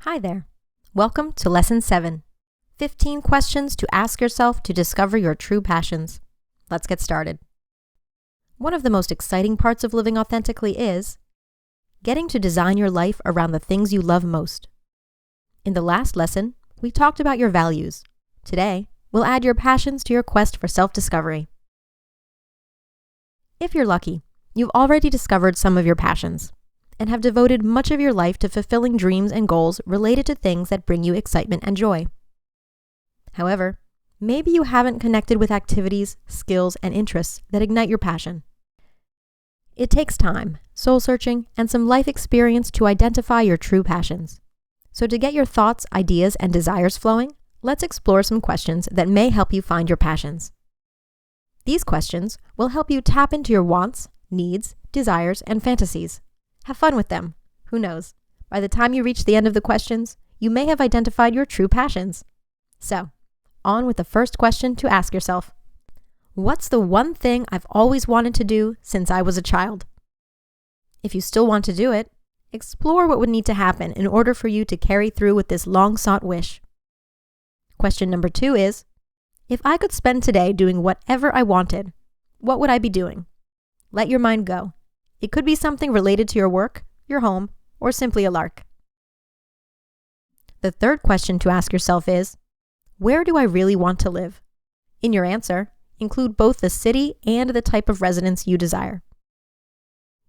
Hi there. Welcome to Lesson 7, 15 questions to ask yourself to discover your true passions. Let's get started. One of the most exciting parts of living authentically is getting to design your life around the things you love most. In the last lesson, we talked about your values. Today, we'll add your passions to your quest for self-discovery. If you're lucky, you've already discovered some of your passions and have devoted much of your life to fulfilling dreams and goals related to things that bring you excitement and joy. However, maybe you haven't connected with activities, skills, and interests that ignite your passion. It takes time, soul-searching, and some life experience to identify your true passions. So to get your thoughts, ideas, and desires flowing, let's explore some questions that may help you find your passions. These questions will help you tap into your wants, needs, desires, and fantasies. Have fun with them. Who knows? By the time you reach the end of the questions, you may have identified your true passions. So, on with the first question to ask yourself. What's the one thing I've always wanted to do since I was a child? If you still want to do it, explore what would need to happen in order for you to carry through with this long-sought wish. Question number 2 is, if I could spend today doing whatever I wanted, what would I be doing? Let your mind go. It could be something related to your work, your home, or simply a lark. The third question to ask yourself is, where do I really want to live? In your answer, include both the city and the type of residence you desire.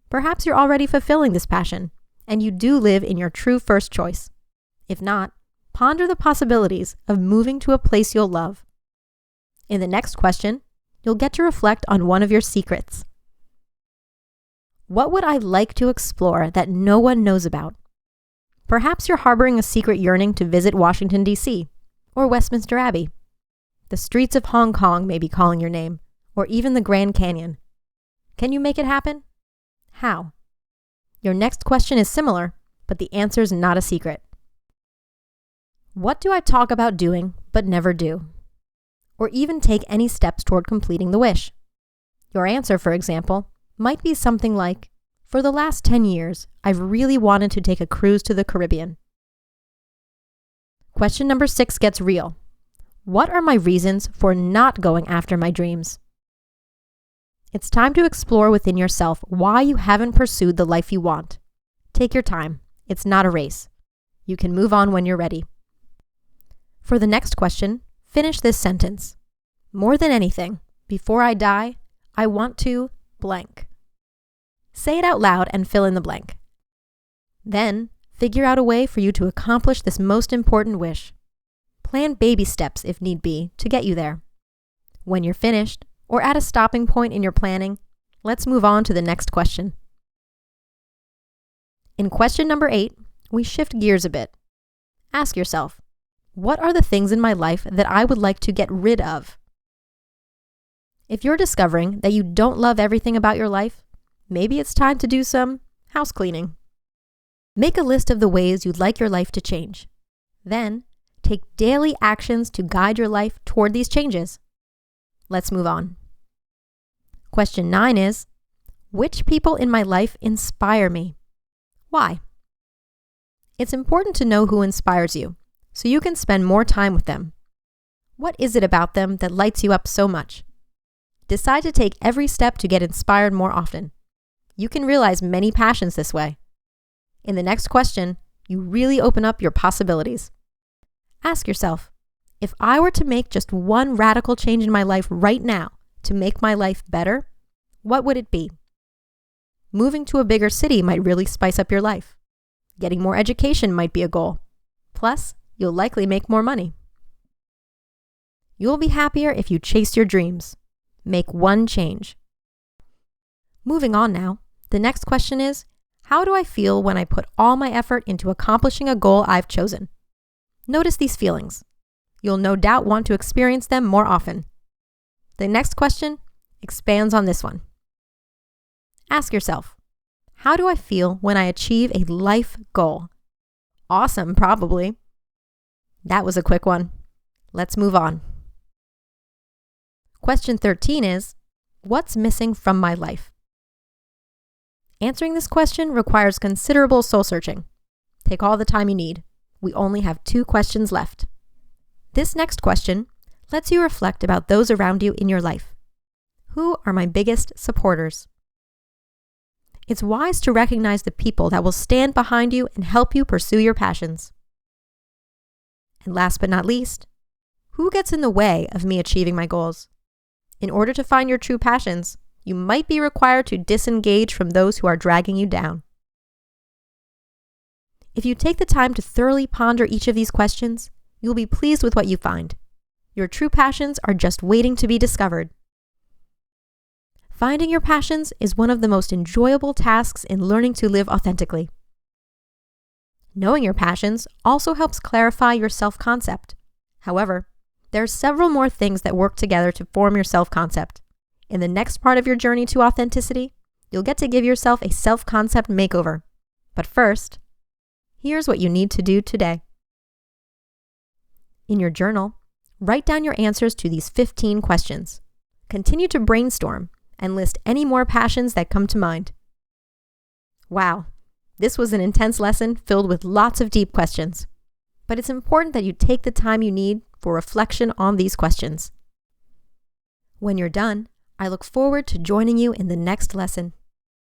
Perhaps you're already fulfilling this passion, and you do live in your true first choice. If not, ponder the possibilities of moving to a place you'll love. In the next question, you'll get to reflect on one of your secrets. What would I like to explore that no one knows about? Perhaps you're harboring a secret yearning to visit Washington, D.C., or Westminster Abbey. The streets of Hong Kong may be calling your name, or even the Grand Canyon. Can you make it happen? How? Your next question is similar, but the answer's not a secret. What do I talk about doing but never do? Or even take any steps toward completing the wish? Your answer, for example, might be something like, for the last 10 years, I've really wanted to take a cruise to the Caribbean. Question number 6 gets real. What are my reasons for not going after my dreams? It's time to explore within yourself why you haven't pursued the life you want. Take your time. It's not a race. You can move on when you're ready. For the next question, finish this sentence. More than anything, before I die, I want to blank. Say it out loud and fill in the blank. Then, figure out a way for you to accomplish this most important wish. Plan baby steps, if need be, to get you there. When you're finished, or at a stopping point in your planning, let's move on to the next question. In question number 8, we shift gears a bit. Ask yourself, what are the things in my life that I would like to get rid of? If you're discovering that you don't love everything about your life, maybe it's time to do some house cleaning. Make a list of the ways you'd like your life to change. Then, take daily actions to guide your life toward these changes. Let's move on. Question 9 is, which people in my life inspire me? Why? It's important to know who inspires you, so you can spend more time with them. What is it about them that lights you up so much? Decide to take every step to get inspired more often. You can realize many passions this way. In the next question, you really open up your possibilities. Ask yourself, if I were to make just one radical change in my life right now to make my life better, what would it be? Moving to a bigger city might really spice up your life. Getting more education might be a goal. Plus, you'll likely make more money. You'll be happier if you chase your dreams. Make one change. Moving on now, the next question is, how do I feel when I put all my effort into accomplishing a goal I've chosen? Notice these feelings. You'll no doubt want to experience them more often. The next question expands on this one. Ask yourself, how do I feel when I achieve a life goal? Awesome, probably. That was a quick one. Let's move on. Question 13 is, what's missing from my life? Answering this question requires considerable soul-searching. Take all the time you need. we only have 2 questions left. This next question lets you reflect about those around you in your life. Who are my biggest supporters? It's wise to recognize the people that will stand behind you and help you pursue your passions. And last but not least, who gets in the way of me achieving my goals? In order to find your true passions, you might be required to disengage from those who are dragging you down. If you take the time to thoroughly ponder each of these questions, you'll be pleased with what you find. Your true passions are just waiting to be discovered. Finding your passions is one of the most enjoyable tasks in learning to live authentically. Knowing your passions also helps clarify your self-concept. However, there are several more things that work together to form your self-concept. In the next part of your journey to authenticity, you'll get to give yourself a self-concept makeover. But first, here's what you need to do today. In your journal, write down your answers to these 15 questions. Continue to brainstorm and list any more passions that come to mind. Wow, this was an intense lesson filled with lots of deep questions. But it's important that you take the time you need for reflection on these questions. When you're done, I look forward to joining you in the next lesson.